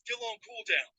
Still on cooldown.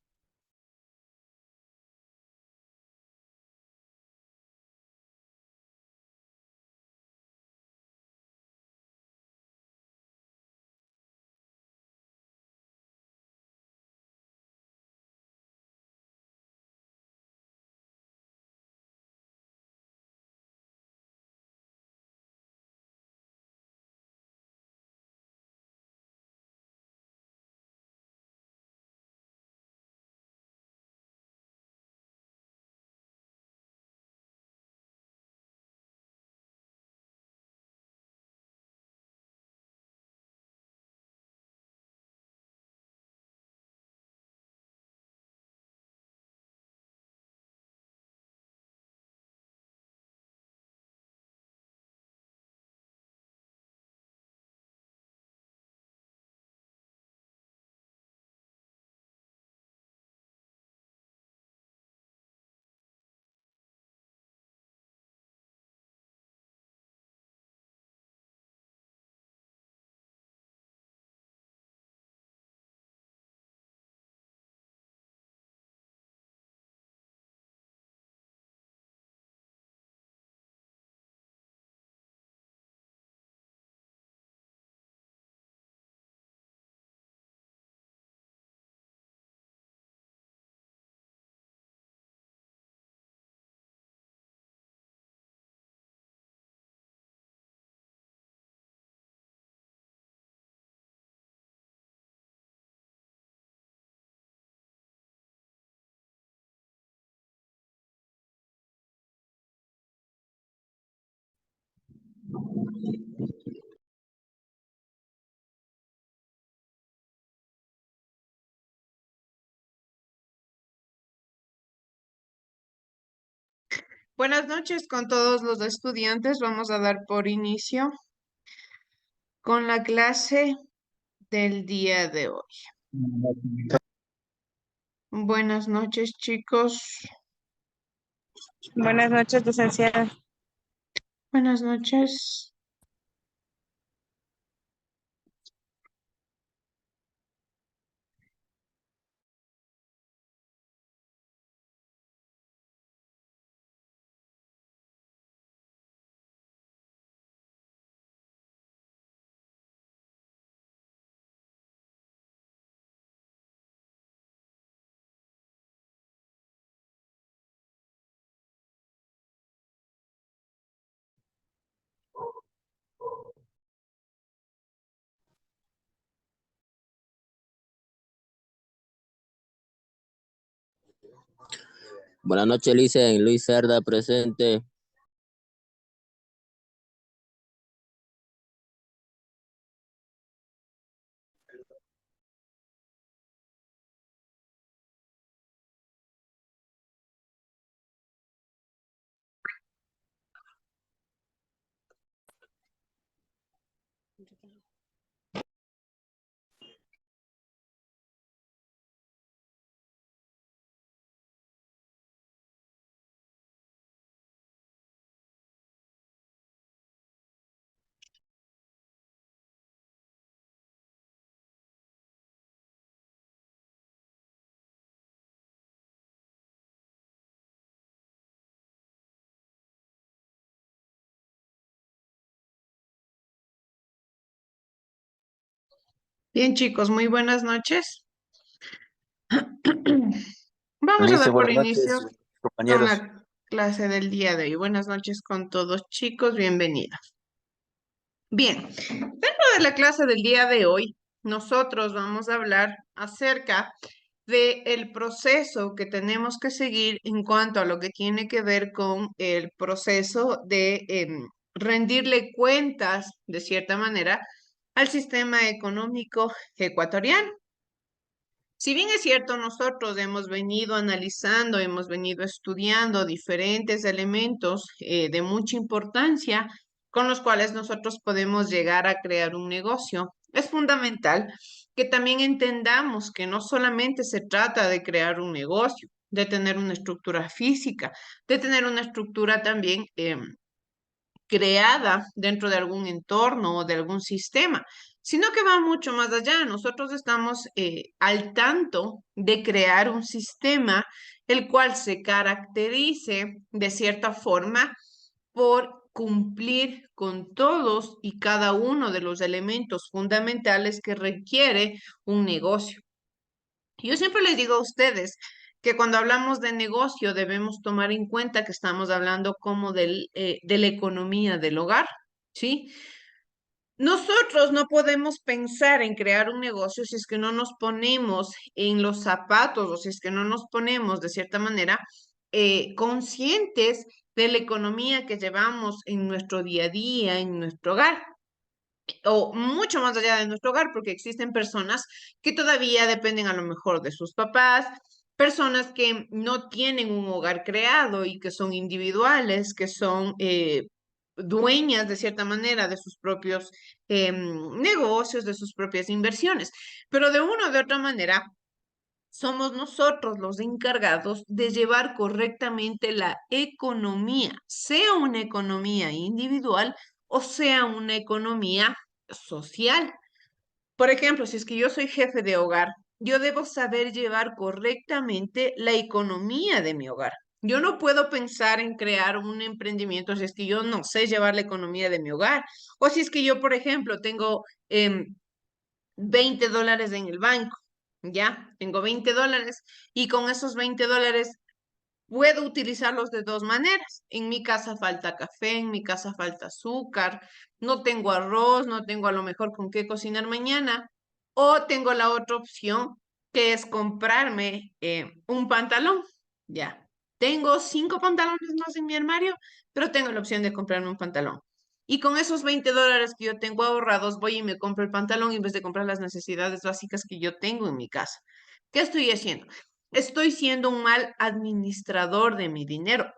Buenas noches con todos los estudiantes. Vamos a dar por inicio con la clase del día de hoy. Buenas noches, chicos. Buenas noches, licenciada. Buenas noches. Buenas noches, Licen. Luis Cerda, presente. Bien, chicos, muy buenas noches. Vamos a Lice, dar por buenas noches, inicio con compañeros. la clase del día de hoy. Buenas noches con todos, chicos. Bienvenidos. Bien, dentro de la clase del día de hoy, nosotros vamos a hablar acerca del proceso que tenemos que seguir en cuanto a lo que tiene que ver con el proceso de rendirle cuentas, de cierta manera, al sistema económico ecuatoriano. Si bien es cierto, nosotros hemos venido analizando, hemos venido estudiando diferentes elementos de mucha importancia con los cuales nosotros podemos llegar a crear un negocio, es fundamental que también entendamos que no solamente se trata de crear un negocio, de tener una estructura física, de tener una estructura también creada dentro de algún entorno o de algún sistema, sino que va mucho más allá. Nosotros estamos al tanto de crear un sistema el cual se caracterice de cierta forma por cumplir con todos y cada uno de los elementos fundamentales que requiere un negocio. Yo siempre les digo a ustedes que cuando hablamos de negocio debemos tomar en cuenta que estamos hablando como de la economía del hogar, ¿sí? Nosotros no podemos pensar en crear un negocio si es que no nos ponemos en los zapatos o si es que no nos ponemos de cierta manera conscientes de la economía que llevamos en nuestro día a día, en nuestro hogar o mucho más allá de nuestro hogar, porque existen personas que todavía dependen a lo mejor de sus papás, personas que no tienen un hogar creado y que son individuales, que son dueñas de cierta manera de sus propios negocios, de sus propias inversiones, pero de una o de otra manera somos nosotros los encargados de llevar correctamente la economía, sea una economía individual o sea una economía social. Por ejemplo, si es que yo soy jefe de hogar, yo debo saber llevar correctamente la economía de mi hogar. Yo no puedo pensar en crear un emprendimiento si es que yo no sé llevar la economía de mi hogar. O si es que yo, por ejemplo, tengo $20 en el banco, ¿ya? Tengo $20 y con esos $20 puedo utilizarlos de dos maneras. En mi casa falta café, en mi casa falta azúcar, no tengo arroz, no tengo a lo mejor con qué cocinar mañana. O tengo la otra opción, que es comprarme un pantalón. Ya. Tengo 5 pantalones más en mi armario, pero tengo la opción de comprarme un pantalón. Y con esos $20 que yo tengo ahorrados, voy y me compro el pantalón en vez de comprar las necesidades básicas que yo tengo en mi casa. ¿Qué estoy haciendo? Estoy siendo un mal administrador de mi dinero.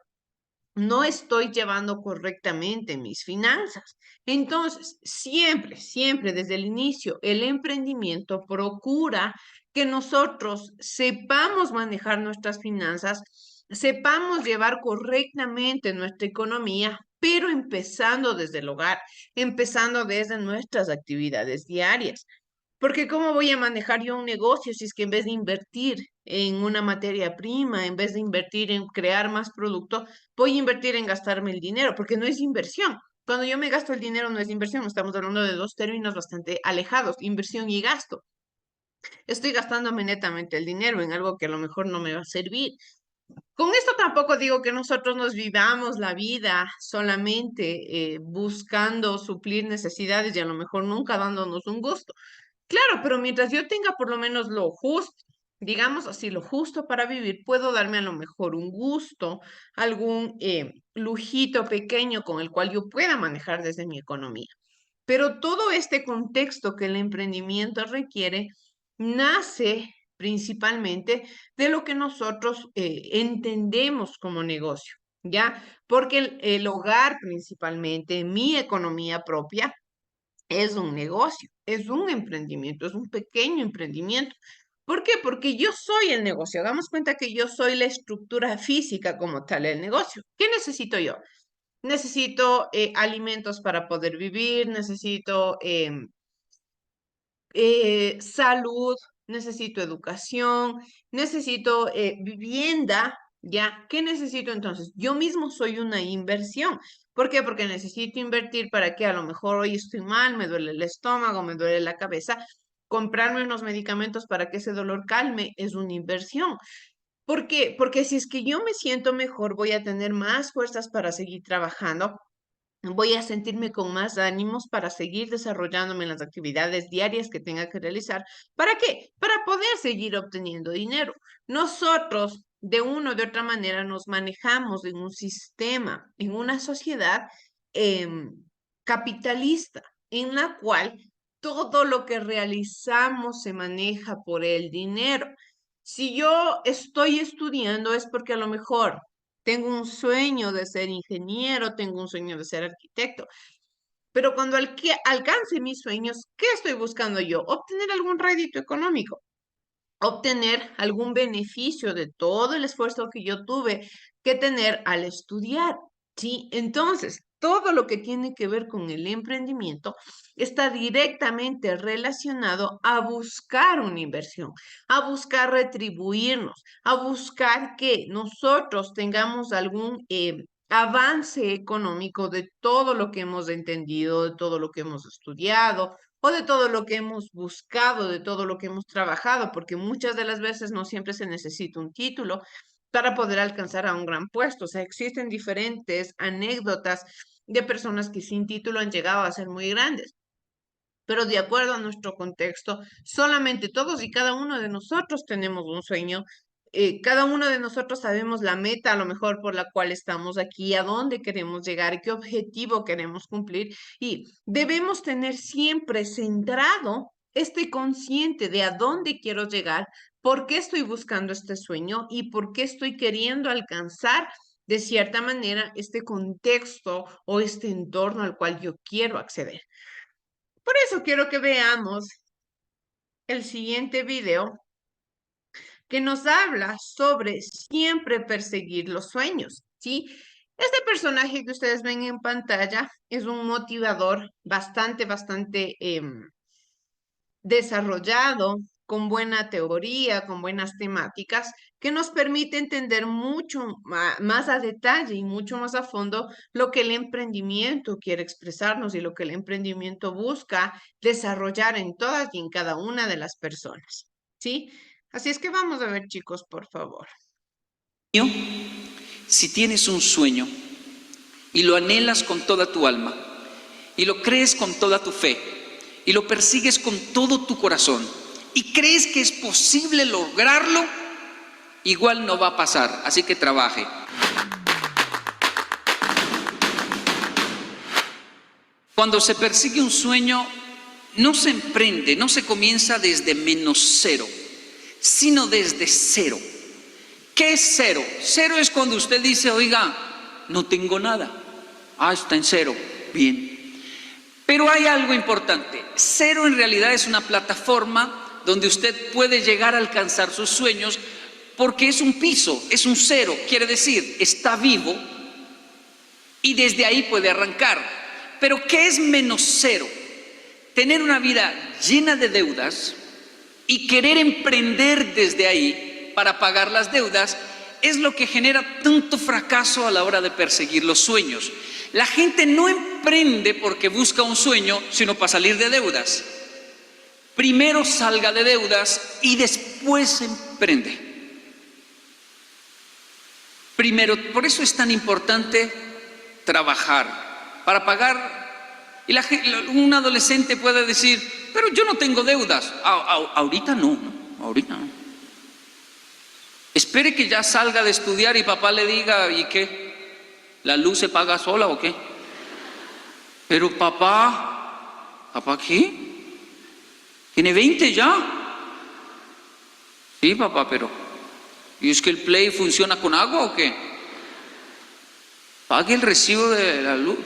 No estoy llevando correctamente mis finanzas. Entonces, siempre, siempre desde el inicio, el emprendimiento procura que nosotros sepamos manejar nuestras finanzas, sepamos llevar correctamente nuestra economía, pero empezando desde el hogar, empezando desde nuestras actividades diarias. Porque ¿cómo voy a manejar yo un negocio si es que en vez de invertir en una materia prima, en vez de invertir en crear más producto, voy a invertir en gastarme el dinero? Porque no es inversión. Cuando yo me gasto el dinero no es inversión, estamos hablando de dos términos bastante alejados, inversión y gasto. Estoy gastándome netamente el dinero en algo que a lo mejor no me va a servir. Con esto tampoco digo que nosotros nos vivamos la vida solamente buscando suplir necesidades y a lo mejor nunca dándonos un gusto. Claro, pero mientras yo tenga por lo menos lo justo, digamos así, lo justo para vivir, puedo darme a lo mejor un gusto, algún lujito pequeño con el cual yo pueda manejar desde mi economía. Pero todo este contexto que el emprendimiento requiere nace principalmente de lo que nosotros entendemos como negocio, ¿ya? Porque el hogar principalmente, mi economía propia, es un negocio, es un emprendimiento, es un pequeño emprendimiento. ¿Por qué? Porque yo soy el negocio. Hagamos cuenta que yo soy la estructura física como tal del negocio. ¿Qué necesito yo? Necesito alimentos para poder vivir, necesito salud, necesito educación, necesito vivienda, ¿ya? ¿Qué necesito entonces? Yo mismo soy una inversión. ¿Por qué? Porque necesito invertir para que a lo mejor hoy estoy mal, me duele el estómago, me duele la cabeza. Comprarme unos medicamentos para que ese dolor calme es una inversión. ¿Por qué? Porque si es que yo me siento mejor, voy a tener más fuerzas para seguir trabajando, voy a sentirme con más ánimos para seguir desarrollándome en las actividades diarias que tenga que realizar. ¿Para qué? Para poder seguir obteniendo dinero. Nosotros, de una o de otra manera, nos manejamos en un sistema, en una sociedad capitalista, en la cual todo lo que realizamos se maneja por el dinero. Si yo estoy estudiando es porque a lo mejor tengo un sueño de ser ingeniero, tengo un sueño de ser arquitecto, pero cuando alcance mis sueños, ¿qué estoy buscando yo? Obtener algún rédito económico, obtener algún beneficio de todo el esfuerzo que yo tuve que tener al estudiar, ¿sí? Entonces, todo lo que tiene que ver con el emprendimiento está directamente relacionado a buscar una inversión, a buscar retribuirnos, a buscar que nosotros tengamos algún avance económico de todo lo que hemos entendido, de todo lo que hemos estudiado o de todo lo que hemos buscado, de todo lo que hemos trabajado, porque muchas de las veces no siempre se necesita un título para poder alcanzar a un gran puesto. O sea, existen diferentes anécdotas de personas que sin título han llegado a ser muy grandes. Pero de acuerdo a nuestro contexto, solamente todos y cada uno de nosotros tenemos un sueño. Cada uno de nosotros sabemos la meta a lo mejor por la cual estamos aquí, a dónde queremos llegar, qué objetivo queremos cumplir y debemos tener siempre centrado este consciente de a dónde quiero llegar, por qué estoy buscando este sueño y por qué estoy queriendo alcanzar de cierta manera este contexto o este entorno al cual yo quiero acceder. Por eso quiero que veamos el siguiente video que nos habla sobre siempre perseguir los sueños, ¿sí? Este personaje que ustedes ven en pantalla es un motivador bastante desarrollado, con buena teoría, con buenas temáticas, que nos permite entender mucho más a detalle y mucho más a fondo lo que el emprendimiento quiere expresarnos y lo que el emprendimiento busca desarrollar en todas y en cada una de las personas, ¿sí? Así es que vamos a ver, chicos, por favor. Si tienes un sueño y lo anhelas con toda tu alma y lo crees con toda tu fe y lo persigues con todo tu corazón y crees que es posible lograrlo, igual no va a pasar, así que trabaje. Cuando se persigue un sueño, no se emprende, no se comienza desde -0, sino desde 0. ¿Qué es 0? 0 es cuando usted dice, oiga, no tengo nada. Ah, está en 0, bien. Pero hay algo importante. 0 en realidad es una plataforma donde usted puede llegar a alcanzar sus sueños porque es un piso, es un 0. Quiere decir, está vivo y desde ahí puede arrancar. Pero ¿qué es -0? Tener una vida llena de deudas y querer emprender desde ahí para pagar las deudas es lo que genera tanto fracaso a la hora de perseguir los sueños. La gente no emprende porque busca un sueño, sino para salir de deudas. Primero salga de deudas y después emprende. Primero, por eso es tan importante trabajar para pagar. Y un adolescente puede decir, pero yo no tengo deudas. Ahorita no, ahorita no. Espere que ya salga de estudiar y papá le diga, ¿y qué? ¿La luz se paga sola o qué? Pero ¿papá qué? ¿Tiene 20 ya? Sí, papá, pero ¿y es que el Play funciona con agua o qué? Pague el recibo de la luz.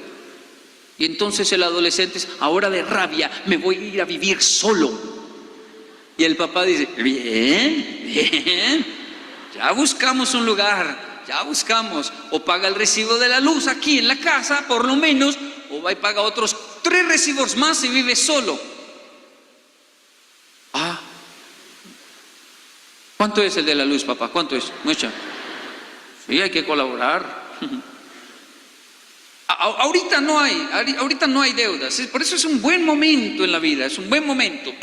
Y entonces el adolescente es, ahora de rabia me voy a ir a vivir solo. Y el papá dice, bien, ya buscamos un lugar, ya buscamos. O paga el recibo de la luz aquí en la casa, por lo menos, o va y paga otros 3 recibos más y vive solo. ¿Cuánto es el de la luz, papá? ¿Cuánto es? Mucha. Sí, hay que colaborar. Ahorita no hay deudas, por eso es un buen momento en la vida, es un buen momento.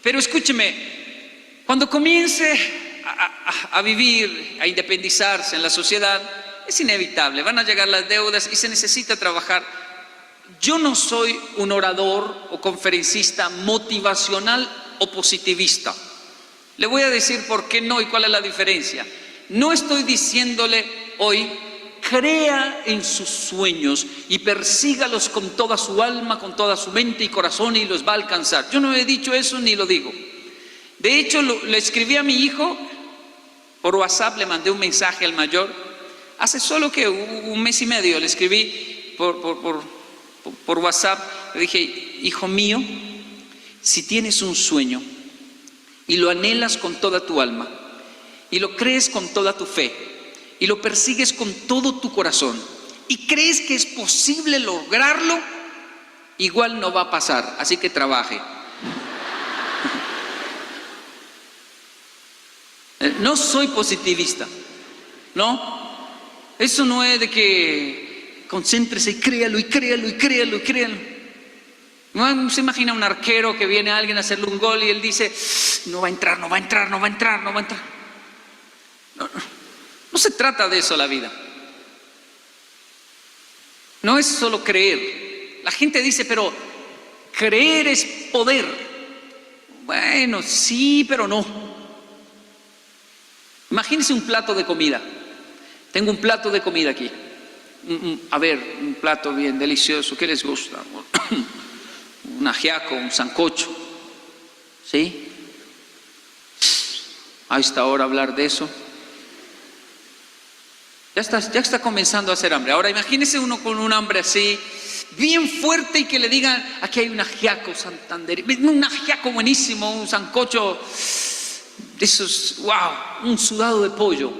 Pero escúcheme, cuando comience a vivir, a independizarse en la sociedad, es inevitable, van a llegar las deudas y se necesita trabajar. Yo no soy un orador o conferencista motivacional o positivista. Le voy a decir por qué no y cuál es la diferencia. No estoy diciéndole hoy, crea en sus sueños y persígalos con toda su alma, con toda su mente y corazón y los va a alcanzar. Yo no he dicho eso ni lo digo. De hecho, le escribí a mi hijo por WhatsApp, le mandé un mensaje al mayor. Hace solo que un mes y medio le escribí por WhatsApp. Le dije, hijo mío, si tienes un sueño y lo anhelas con toda tu alma y lo crees con toda tu fe y lo persigues con todo tu corazón y crees que es posible lograrlo, igual no va a pasar, así que trabaje. No soy positivista, ¿no? Eso no es de que concéntrese y créalo, y créalo, y créalo, y créalo. No se imagina un arquero que viene a alguien a hacerle un gol y él dice, no va a entrar, no va a entrar, no va a entrar, no va a entrar. No se trata de eso la vida. No es solo creer. La gente dice, pero creer es poder. Bueno, sí, pero no. Imagínense un plato de comida. Tengo un plato de comida aquí. A ver, un plato bien delicioso. ¿Qué les gusta? Un ajiaco, un sancocho. ¿Sí? A esta hora hablar de eso. Ya está comenzando a hacer hambre. Ahora imagínese uno con un hambre así, bien fuerte, y que le digan, aquí hay un ajiaco Santander, un ajiaco buenísimo, un sancocho de esos, wow, un sudado de pollo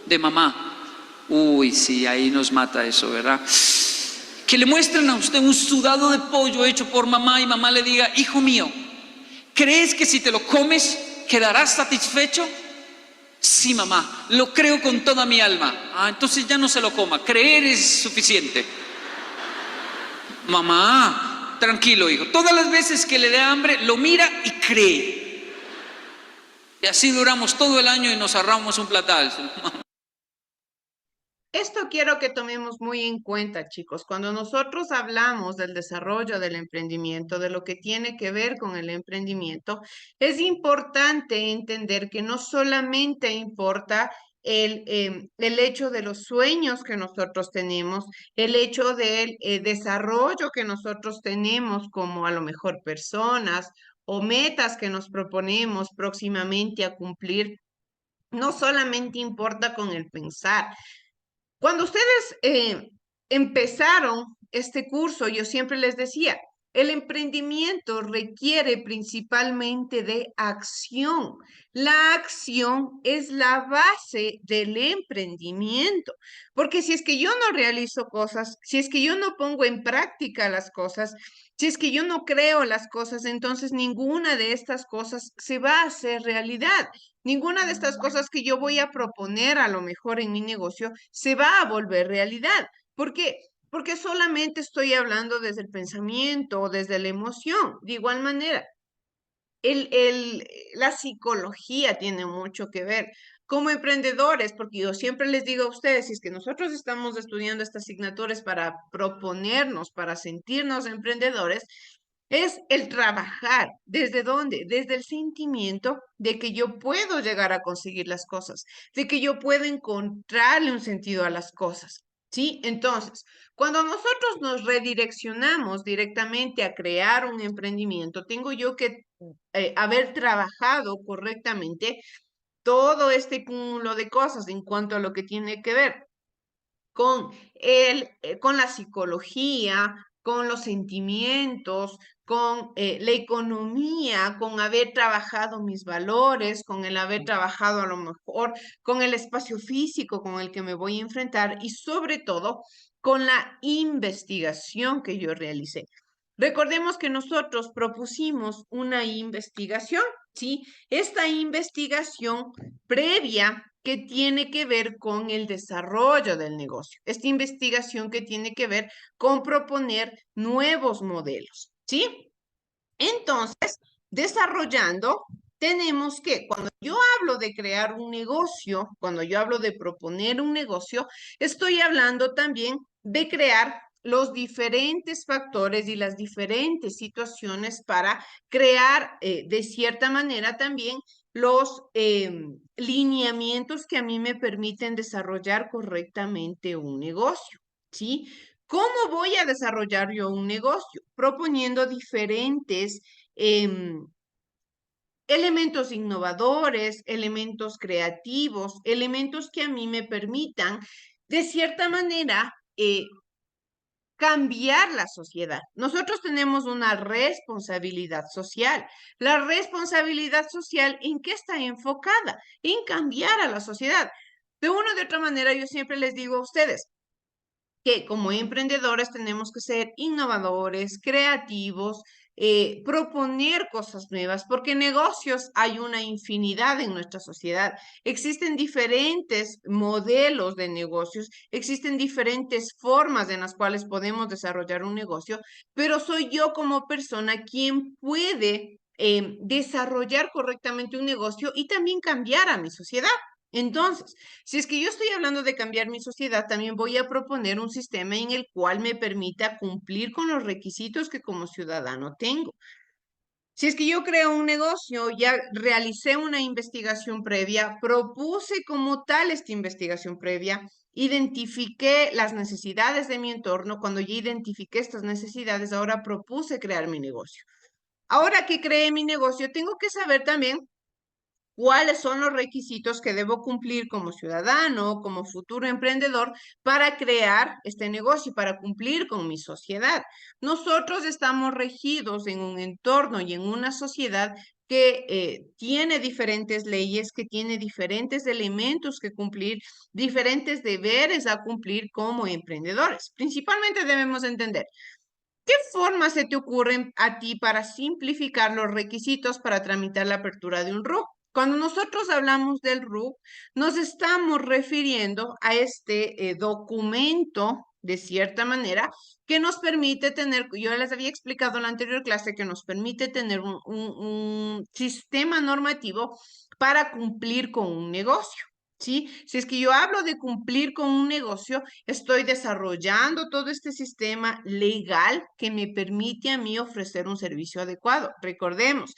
de mamá. Uy, sí, ahí nos mata eso, ¿verdad? Que le muestren a usted un sudado de pollo hecho por mamá y mamá le diga, hijo mío, ¿crees que si te lo comes quedarás satisfecho? Sí, mamá, lo creo con toda mi alma. Ah, entonces ya no se lo coma, creer es suficiente. Mamá, tranquilo, hijo, todas las veces que le dé hambre, lo mira y cree. Y así duramos todo el año y nos ahorramos un platal. Esto quiero que tomemos muy en cuenta, chicos. Cuando nosotros hablamos del desarrollo del emprendimiento, de lo que tiene que ver con el emprendimiento, es importante entender que no solamente importa el hecho de los sueños que nosotros tenemos, el hecho del desarrollo que nosotros tenemos como a lo mejor personas o metas que nos proponemos próximamente a cumplir, no solamente importa con el pensar. Cuando ustedes empezaron este curso, yo siempre les decía, el emprendimiento requiere principalmente de acción. La acción es la base del emprendimiento, porque si es que yo no realizo cosas, si es que yo no pongo en práctica las cosas, si es que yo no creo las cosas, entonces ninguna de estas cosas se va a hacer realidad. Ninguna de estas cosas que yo voy a proponer a lo mejor en mi negocio se va a volver realidad. ¿Por qué? Porque solamente estoy hablando desde el pensamiento o desde la emoción. De igual manera, la psicología tiene mucho que ver. Como emprendedores, porque yo siempre les digo a ustedes, si es que nosotros estamos estudiando estas asignaturas para proponernos, para sentirnos emprendedores, es el trabajar. ¿Desde dónde? Desde el sentimiento de que yo puedo llegar a conseguir las cosas, de que yo puedo encontrarle un sentido a las cosas. ¿Sí? Entonces, cuando nosotros nos redireccionamos directamente a crear un emprendimiento, tengo yo que haber trabajado correctamente todo este cúmulo de cosas en cuanto a lo que tiene que ver con la psicología, con los sentimientos, con la economía, con haber trabajado mis valores, con el haber trabajado a lo mejor con el espacio físico con el que me voy a enfrentar y sobre todo con la investigación que yo realicé. Recordemos que nosotros propusimos una investigación, ¿sí? Esta investigación previa que tiene que ver con el desarrollo del negocio. Esta investigación que tiene que ver con proponer nuevos modelos, ¿sí? Entonces, desarrollando, tenemos que, cuando yo hablo de crear un negocio, cuando yo hablo de proponer un negocio, estoy hablando también de crear los diferentes factores y las diferentes situaciones para crear de cierta manera también los lineamientos que a mí me permiten desarrollar correctamente un negocio, ¿sí? ¿Cómo voy a desarrollar yo un negocio? Proponiendo diferentes elementos innovadores, elementos creativos, elementos que a mí me permitan, de cierta manera, cambiar la sociedad. Nosotros tenemos una responsabilidad social. La responsabilidad social, ¿en qué está enfocada? En cambiar a la sociedad. De una u otra manera, yo siempre les digo a ustedes, que como emprendedores tenemos que ser innovadores, creativos, proponer cosas nuevas, porque negocios hay una infinidad en nuestra sociedad. Existen diferentes modelos de negocios, existen diferentes formas en las cuales podemos desarrollar un negocio, pero soy yo como persona quien puede desarrollar correctamente un negocio y también cambiar a mi sociedad. Entonces, si es que yo estoy hablando de cambiar mi sociedad, también voy a proponer un sistema en el cual me permita cumplir con los requisitos que como ciudadano tengo. Si es que yo creo un negocio, ya realicé una investigación previa, propuse como tal esta investigación previa, identifiqué las necesidades de mi entorno. Cuando ya identifiqué estas necesidades, ahora propuse crear mi negocio. Ahora que creé mi negocio, tengo que saber también cuáles son los requisitos que debo cumplir como ciudadano, como futuro emprendedor para crear este negocio, para cumplir con mi sociedad. Nosotros estamos regidos en un entorno y en una sociedad que tiene diferentes leyes, que tiene diferentes elementos que cumplir, diferentes deberes a cumplir como emprendedores. Principalmente debemos entender ¿qué formas se te ocurren a ti para simplificar los requisitos para tramitar la apertura de un RUC? Cuando nosotros hablamos del RUC, nos estamos refiriendo a este documento, de cierta manera, que nos permite tener, yo les había explicado en la anterior clase, que nos permite tener un sistema normativo para cumplir con un negocio. ¿Sí? Si es que yo hablo de cumplir con un negocio, estoy desarrollando todo este sistema legal que me permite a mí ofrecer un servicio adecuado. Recordemos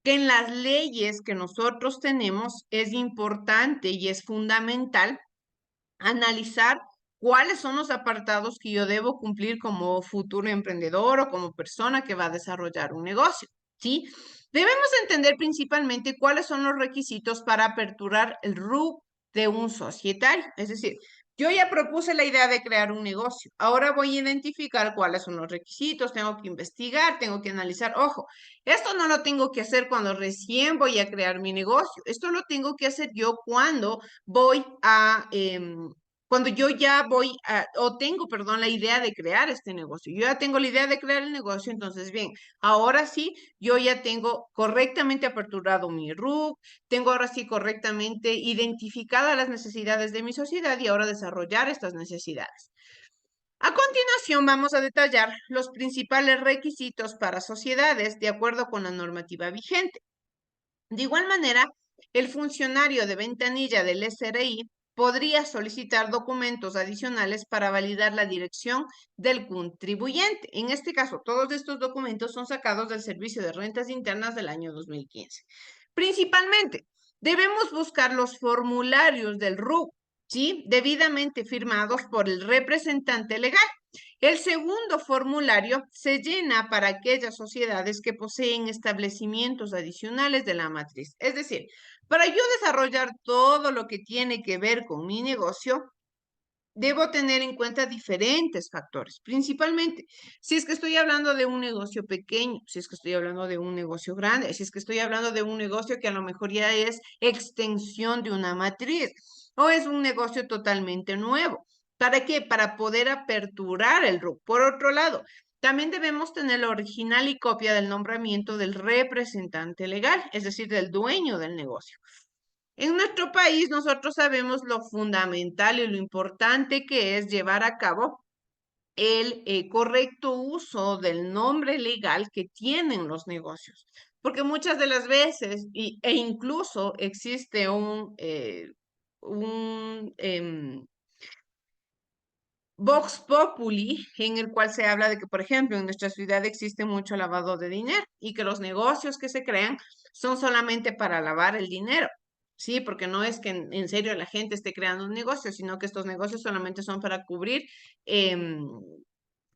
que en las leyes que nosotros tenemos es importante y es fundamental analizar cuáles son los apartados que yo debo cumplir como futuro emprendedor o como persona que va a desarrollar un negocio, ¿sí? Debemos entender principalmente cuáles son los requisitos para aperturar el RUC de un societario. Es decir, yo ya propuse la idea de crear un negocio. Ahora voy a identificar cuáles son los requisitos, tengo que investigar, tengo que analizar. Ojo, esto no lo tengo que hacer cuando recién voy a crear mi negocio. Esto lo tengo que hacer yo cuando voy a, cuando yo ya voy a, o tengo, perdón, la idea de crear este negocio. Yo ya tengo la idea de crear el negocio, entonces, bien, ahora sí, yo ya tengo correctamente aperturado mi RUC, tengo ahora sí correctamente identificadas las necesidades de mi sociedad y ahora desarrollar estas necesidades. A continuación, vamos a detallar los principales requisitos para sociedades de acuerdo con la normativa vigente. De igual manera, el funcionario de ventanilla del SRI podría solicitar documentos adicionales para validar la dirección del contribuyente. En este caso, todos estos documentos son sacados del Servicio de Rentas Internas del año 2015. Principalmente, debemos buscar los formularios del RUC, ¿sí? Debidamente firmados por el representante legal. El segundo formulario se llena para aquellas sociedades que poseen establecimientos adicionales de la matriz. Es decir, para yo desarrollar todo lo que tiene que ver con mi negocio, debo tener en cuenta diferentes factores, principalmente si es que estoy hablando de un negocio pequeño, si es que estoy hablando de un negocio grande, si es que estoy hablando de un negocio que a lo mejor ya es extensión de una matriz o es un negocio totalmente nuevo. ¿Para qué? Para poder aperturar el RUC. Por otro lado, también debemos tener la original y copia del nombramiento del representante legal, es decir, del dueño del negocio. En nuestro país nosotros sabemos lo fundamental y lo importante que es llevar a cabo el correcto uso del nombre legal que tienen los negocios. Porque muchas de las veces, e incluso existe un Vox Populi, en el cual se habla de que, por ejemplo, en nuestra ciudad existe mucho lavado de dinero y que los negocios que se crean son solamente para lavar el dinero. Sí, porque no es que en serio la gente esté creando un negocio, sino que estos negocios solamente son para cubrir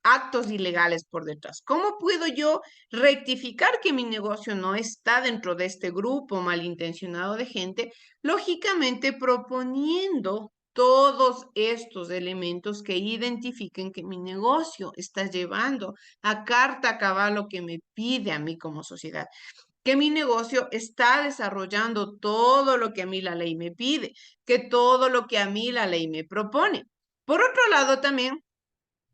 actos ilegales por detrás. ¿Cómo puedo yo rectificar que mi negocio no está dentro de este grupo malintencionado de gente? Lógicamente proponiendo todos estos elementos que identifiquen que mi negocio está llevando a carta cabal lo que me pide a mí como sociedad, que mi negocio está desarrollando todo lo que a mí la ley me pide, que todo lo que a mí la ley me propone. Por otro lado, también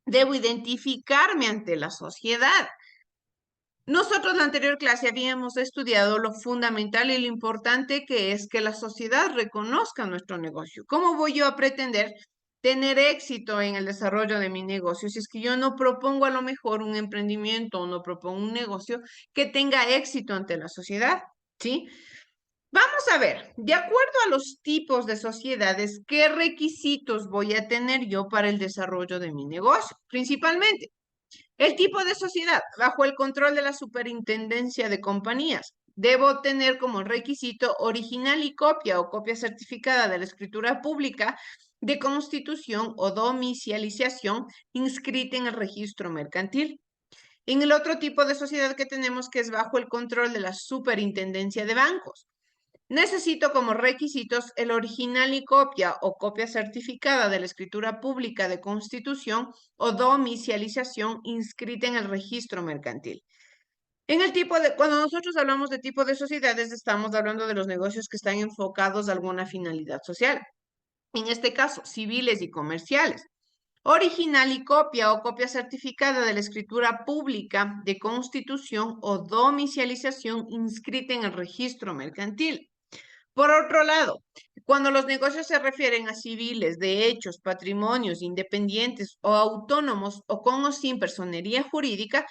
Debo identificarme ante la sociedad. Nosotros en la anterior clase habíamos estudiado lo fundamental y lo importante que es que la sociedad reconozca nuestro negocio. ¿Cómo voy yo a pretender tener éxito en el desarrollo de mi negocio si es que yo no propongo a lo mejor un emprendimiento o no propongo un negocio que tenga éxito ante la sociedad? ¿Sí? Vamos a ver, de acuerdo a los tipos de sociedades, ¿qué requisitos voy a tener yo para el desarrollo de mi negocio? Principalmente. El tipo de sociedad, bajo el control de la Superintendencia de Compañías, debo tener como requisito original y copia o copia certificada de la escritura pública de constitución o domiciliación inscrita en el registro mercantil. En el otro tipo de sociedad que tenemos, que es bajo el control de la Superintendencia de Bancos, necesito como requisitos el original y copia o copia certificada de la escritura pública de constitución o domiciliación inscrita en el registro mercantil. Cuando nosotros hablamos de tipo de sociedades, estamos hablando de los negocios que están enfocados a alguna finalidad social. En este caso, civiles y comerciales. Original y copia o copia certificada de la escritura pública de constitución o domiciliación inscrita en el registro mercantil. Por otro lado, cuando los negocios se refieren a civiles, derechos, patrimonios, independientes o autónomos o con o sin personería jurídica,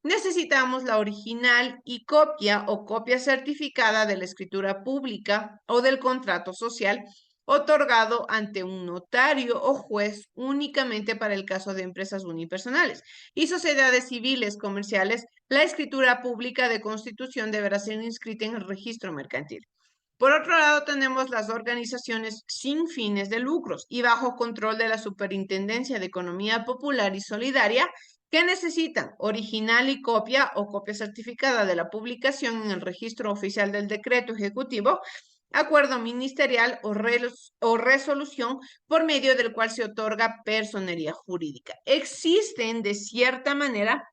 necesitamos la original y copia o copia certificada de la escritura pública o del contrato social otorgado ante un notario o juez únicamente para el caso de empresas unipersonales y sociedades civiles comerciales. La escritura pública de constitución deberá ser inscrita en el registro mercantil. Por otro lado, tenemos las organizaciones sin fines de lucros y bajo control de la Superintendencia de Economía Popular y Solidaria, que necesitan original y copia o copia certificada de la publicación en el registro oficial del decreto ejecutivo, acuerdo ministerial o resolución por medio del cual se otorga personería jurídica. Existen, de cierta manera,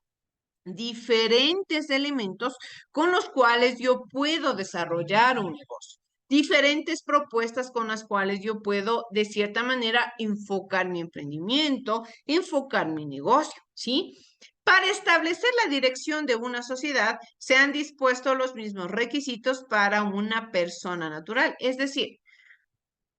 diferentes elementos con los cuales yo puedo desarrollar un negocio, diferentes propuestas con las cuales yo puedo, de cierta manera, enfocar mi emprendimiento, enfocar mi negocio, ¿sí? Para establecer la dirección de una sociedad, se han dispuesto los mismos requisitos para una persona natural, es decir,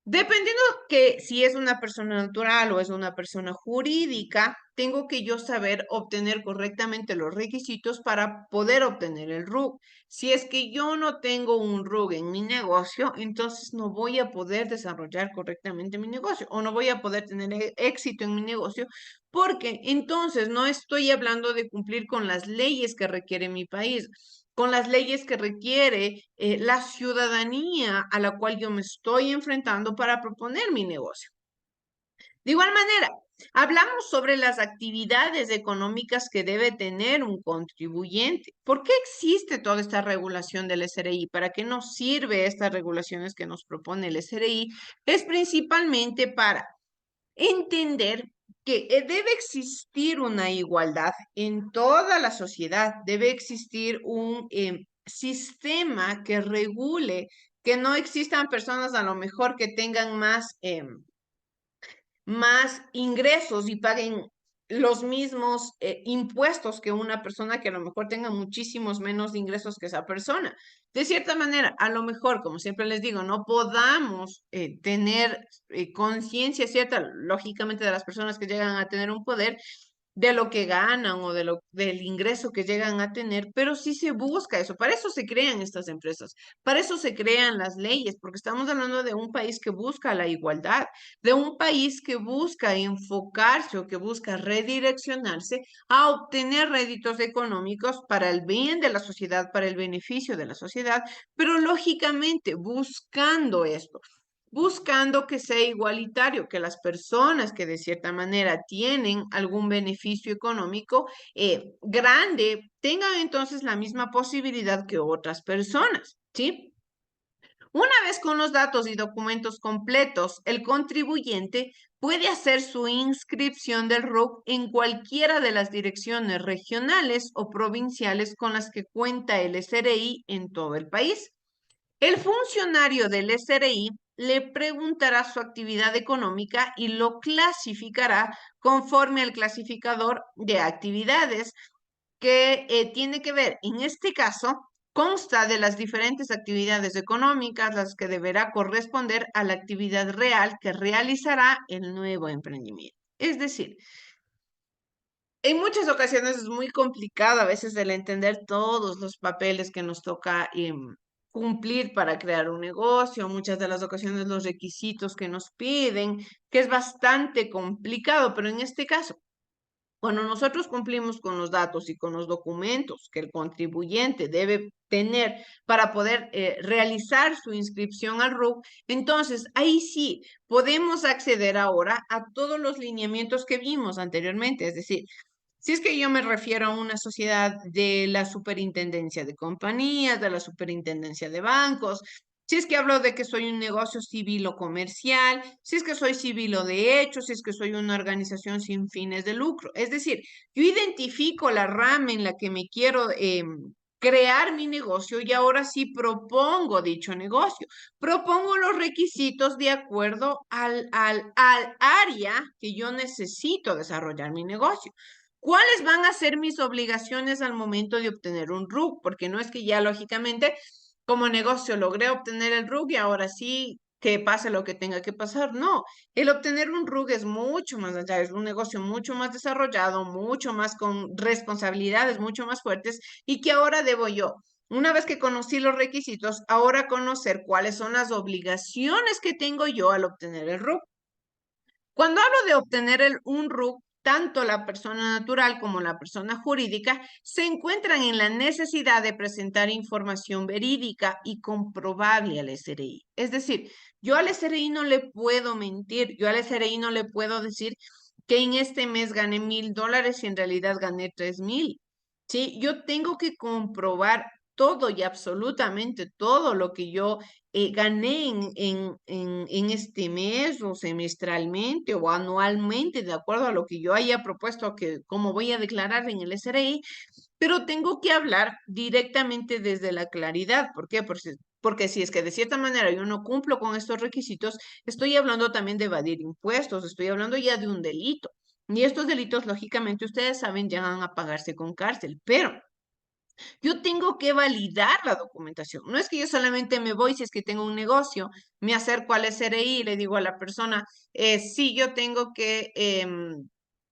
dependiendo que si es una persona natural o es una persona jurídica, tengo que yo saber obtener correctamente los requisitos para poder obtener el RUC. Si es que yo no tengo un RUC en mi negocio, entonces no voy a poder desarrollar correctamente mi negocio o no voy a poder tener éxito en mi negocio porque entonces no estoy hablando de cumplir con las leyes que requiere mi país, con las leyes que requiere la ciudadanía a la cual yo me estoy enfrentando para proponer mi negocio. De igual manera, hablamos sobre las actividades económicas que debe tener un contribuyente. ¿Por qué existe toda esta regulación del SRI? ¿Para qué nos sirve estas regulaciones que nos propone el SRI? Es principalmente para entender que debe existir una igualdad en toda la sociedad, debe existir un sistema que regule, que no existan personas a lo mejor que tengan más ingresos y paguen los mismos impuestos que una persona que a lo mejor tenga muchísimos menos ingresos que esa persona. De cierta manera, a lo mejor, como siempre les digo, no podamos tener conciencia cierta, lógicamente, de las personas que llegan a tener un poder, de lo que ganan o del ingreso que llegan a tener, pero sí se busca eso. Para eso se crean estas empresas, para eso se crean las leyes, porque estamos hablando de un país que busca la igualdad, de un país que busca enfocarse o que busca redireccionarse a obtener réditos económicos para el bien de la sociedad, para el beneficio de la sociedad, pero lógicamente buscando esto, buscando que sea igualitario, que las personas que de cierta manera tienen algún beneficio económico grande tengan entonces la misma posibilidad que otras personas, ¿sí? Una vez con los datos y documentos completos, el contribuyente puede hacer su inscripción del RUC en cualquiera de las direcciones regionales o provinciales con las que cuenta el SRI en todo el país. El funcionario del SRI le preguntará su actividad económica y lo clasificará conforme al clasificador de actividades que tiene que ver, en este caso, consta de las diferentes actividades económicas, las que deberá corresponder a la actividad real que realizará el nuevo emprendimiento. Es decir, en muchas ocasiones es muy complicado a veces el entender todos los papeles que nos toca cumplir para crear un negocio, muchas de las ocasiones los requisitos que nos piden, que es bastante complicado, pero en este caso, cuando nosotros cumplimos con los datos y con los documentos que el contribuyente debe tener para poder realizar su inscripción al RUC, entonces ahí sí podemos acceder ahora a todos los lineamientos que vimos anteriormente, es decir, si es que yo me refiero a una sociedad de la superintendencia de compañías, de la superintendencia de bancos, si es que hablo de que soy un negocio civil o comercial, si es que soy civil o de hecho, si es que soy una organización sin fines de lucro. Es decir, yo identifico la rama en la que me quiero crear mi negocio y ahora sí propongo dicho negocio. Propongo los requisitos de acuerdo al área que yo necesito desarrollar mi negocio. ¿Cuáles van a ser mis obligaciones al momento de obtener un RUC? Porque no es que ya lógicamente como negocio logré obtener el RUC y ahora sí que pase lo que tenga que pasar. No, el obtener un RUC es mucho más allá, es un negocio mucho más desarrollado, mucho más con responsabilidades mucho más fuertes y que ahora debo yo. Una vez que conocí los requisitos, ahora conocer cuáles son las obligaciones que tengo yo al obtener el RUC. Cuando hablo de obtener un RUC, tanto la persona natural como la persona jurídica se encuentran en la necesidad de presentar información verídica y comprobable al SRI. Es decir, yo al SRI no le puedo mentir, yo al SRI no le puedo decir que en este mes gané $1,000 y en realidad gané 3,000. ¿Sí? Yo tengo que comprobar todo y absolutamente todo lo que yo gané en este mes o semestralmente o anualmente, de acuerdo a lo que yo haya propuesto que como voy a declarar en el SRI, pero tengo que hablar directamente desde la claridad. ¿Por qué? Porque si es que de cierta manera yo no cumplo con estos requisitos, estoy hablando también de evadir impuestos, estoy hablando ya de un delito. Y estos delitos, lógicamente, ustedes saben, llegan a pagarse con cárcel, pero yo tengo que validar la documentación. No es que yo solamente me voy si es que tengo un negocio, me acerco al SRI y le digo a la persona, sí, yo tengo que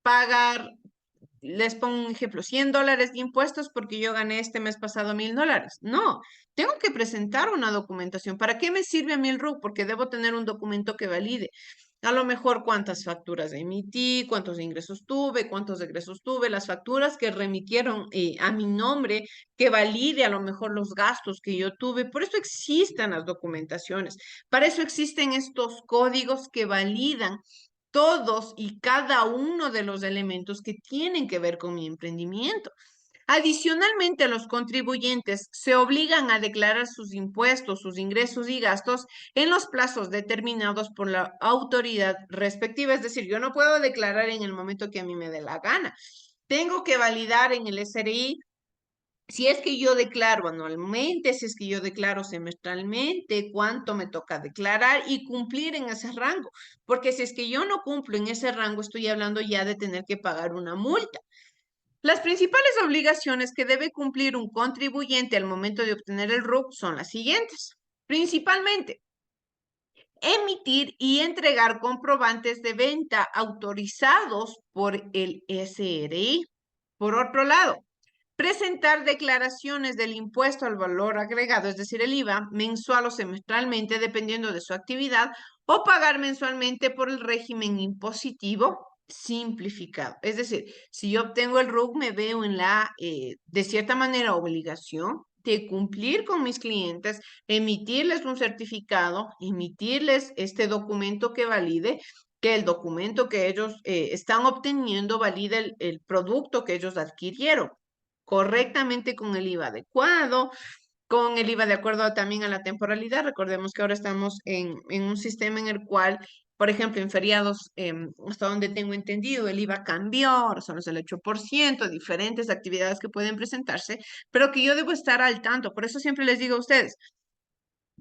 pagar, les pongo un ejemplo, $100 de impuestos porque yo gané este mes pasado $1,000. No, tengo que presentar una documentación. ¿Para qué me sirve a mí el RUC? Porque debo tener un documento que valide. A lo mejor cuántas facturas emití, cuántos ingresos tuve, cuántos egresos tuve, las facturas que remitieron a mi nombre, que valide a lo mejor los gastos que yo tuve. Por eso existen las documentaciones. Para eso existen estos códigos que validan todos y cada uno de los elementos que tienen que ver con mi emprendimiento. Adicionalmente, los contribuyentes se obligan a declarar sus impuestos, sus ingresos y gastos en los plazos determinados por la autoridad respectiva. Es decir, yo no puedo declarar en el momento que a mí me dé la gana. Tengo que validar en el SRI si es que yo declaro anualmente, si es que yo declaro semestralmente, cuánto me toca declarar y cumplir en ese rango. Porque si es que yo no cumplo en ese rango, estoy hablando ya de tener que pagar una multa. Las principales obligaciones que debe cumplir un contribuyente al momento de obtener el RUC son las siguientes. Principalmente, emitir y entregar comprobantes de venta autorizados por el SRI. Por otro lado, presentar declaraciones del impuesto al valor agregado, es decir, el IVA, mensual o semestralmente, dependiendo de su actividad, o pagar mensualmente por el régimen impositivo simplificado. Es decir, si yo obtengo el RUC, me veo en la, de cierta manera, obligación de cumplir con mis clientes, emitirles un certificado, emitirles este documento que valide que el documento que ellos están obteniendo valide el producto que ellos adquirieron correctamente con el IVA adecuado, con el IVA de acuerdo también a la temporalidad. Recordemos que ahora estamos en un sistema en el cual, por ejemplo, en feriados, hasta donde tengo entendido, el IVA cambió, ahora solo es el 8%, diferentes actividades que pueden presentarse, pero que yo debo estar al tanto. Por eso siempre les digo a ustedes,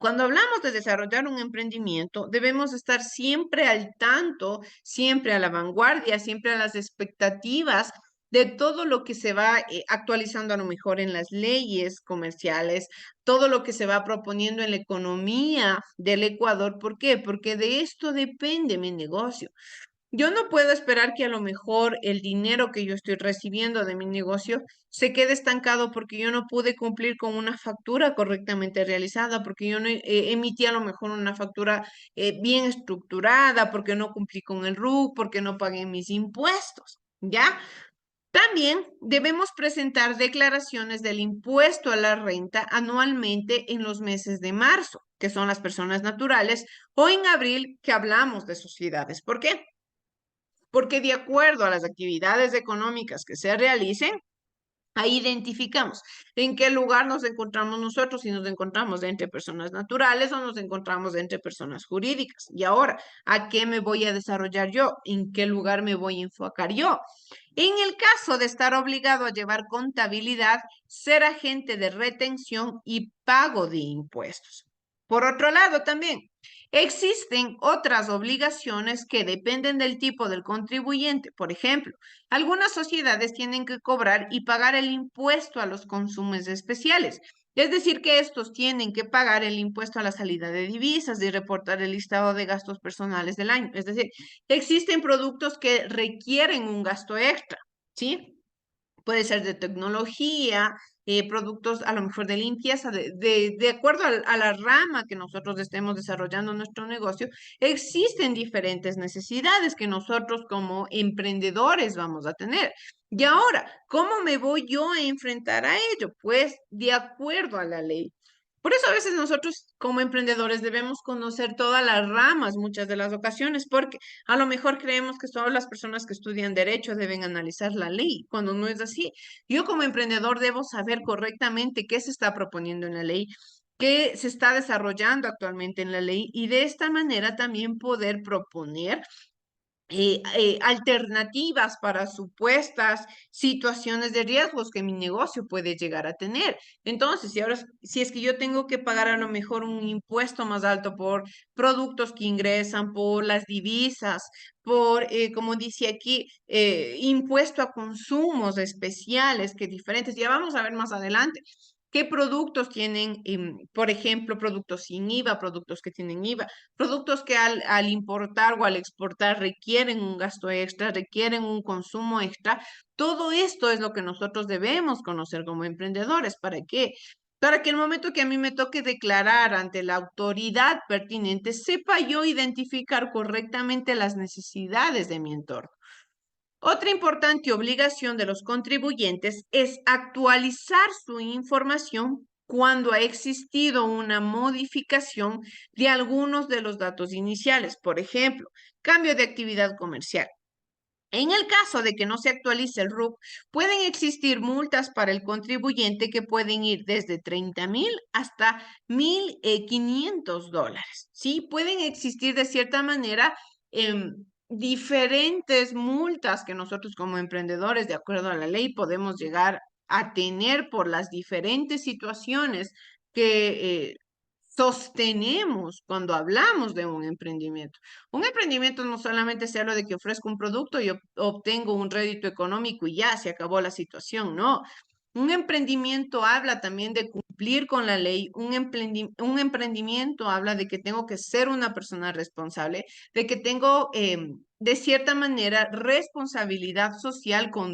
Cuando hablamos de desarrollar un emprendimiento, debemos estar siempre al tanto, siempre a la vanguardia, siempre a las expectativas de todo lo que se va actualizando a lo mejor en las leyes comerciales, todo lo que se va proponiendo en la economía del Ecuador. ¿Por qué? Porque de esto depende mi negocio. Yo no puedo esperar que a lo mejor el dinero que yo estoy recibiendo de mi negocio se quede estancado porque yo no pude cumplir con una factura correctamente realizada, porque yo no emití a lo mejor una factura bien estructurada, porque no cumplí con el RUC, porque no pagué mis impuestos, ¿ya? También debemos presentar declaraciones del impuesto a la renta anualmente en los meses de marzo, que son las personas naturales, o en abril, que hablamos de sociedades. ¿Por qué? Porque de acuerdo a las actividades económicas que se realicen, ahí identificamos en qué lugar nos encontramos nosotros, si nos encontramos entre personas naturales o nos encontramos entre personas jurídicas. Y ahora, ¿a qué me voy a desarrollar yo? ¿En qué lugar me voy a enfocar yo? En el caso de estar obligado a llevar contabilidad, ser agente de retención y pago de impuestos. Por otro lado, también existen otras obligaciones que dependen del tipo del contribuyente. Por ejemplo, algunas sociedades tienen que cobrar y pagar el impuesto a los consumos especiales. Es decir, que estos tienen que pagar el impuesto a la salida de divisas y reportar el listado de gastos personales del año. Es decir, existen productos que requieren un gasto extra, ¿sí? Puede ser de tecnología, productos a lo mejor de limpieza, de acuerdo a la rama que nosotros estemos desarrollando nuestro negocio, existen diferentes necesidades que nosotros como emprendedores vamos a tener. Y ahora, ¿cómo me voy yo a enfrentar a ello? Pues de acuerdo a la ley. Por eso a veces nosotros como emprendedores debemos conocer todas las ramas muchas de las ocasiones, porque a lo mejor creemos que solo las personas que estudian derecho deben analizar la ley, cuando no es así. Yo como emprendedor debo saber correctamente qué se está proponiendo en la ley, qué se está desarrollando actualmente en la ley y de esta manera también poder proponer alternativas para supuestas situaciones de riesgos que mi negocio puede llegar a tener. Entonces, si es que yo tengo que pagar a lo mejor un impuesto más alto por productos que ingresan, por las divisas, por, como dice aquí, impuesto a consumos especiales que diferentes, ya vamos a ver más adelante. ¿Qué productos tienen, por ejemplo, productos sin IVA, productos que tienen IVA? Productos que al importar o al exportar requieren un gasto extra, requieren un consumo extra. Todo esto es lo que nosotros debemos conocer como emprendedores. ¿Para qué? Para que el momento que a mí me toque declarar ante la autoridad pertinente, sepa yo identificar correctamente las necesidades de mi entorno. Otra importante obligación de los contribuyentes es actualizar su información cuando ha existido una modificación de algunos de los datos iniciales. Por ejemplo, cambio de actividad comercial. En el caso de que no se actualice el RUC, pueden existir multas para el contribuyente que pueden ir desde 30.000 hasta 1.500 dólares. ¿Sí? Pueden existir de cierta manera diferentes multas que nosotros como emprendedores, de acuerdo a la ley, podemos llegar a tener por las diferentes situaciones que sostenemos cuando hablamos de un emprendimiento. Un emprendimiento no solamente se habla de que ofrezco un producto y obtengo un rédito económico y ya se acabó la situación, no. Un emprendimiento habla también de cumplir con la ley, un emprendimiento habla de que tengo que ser una persona responsable, de que tengo de cierta manera responsabilidad social con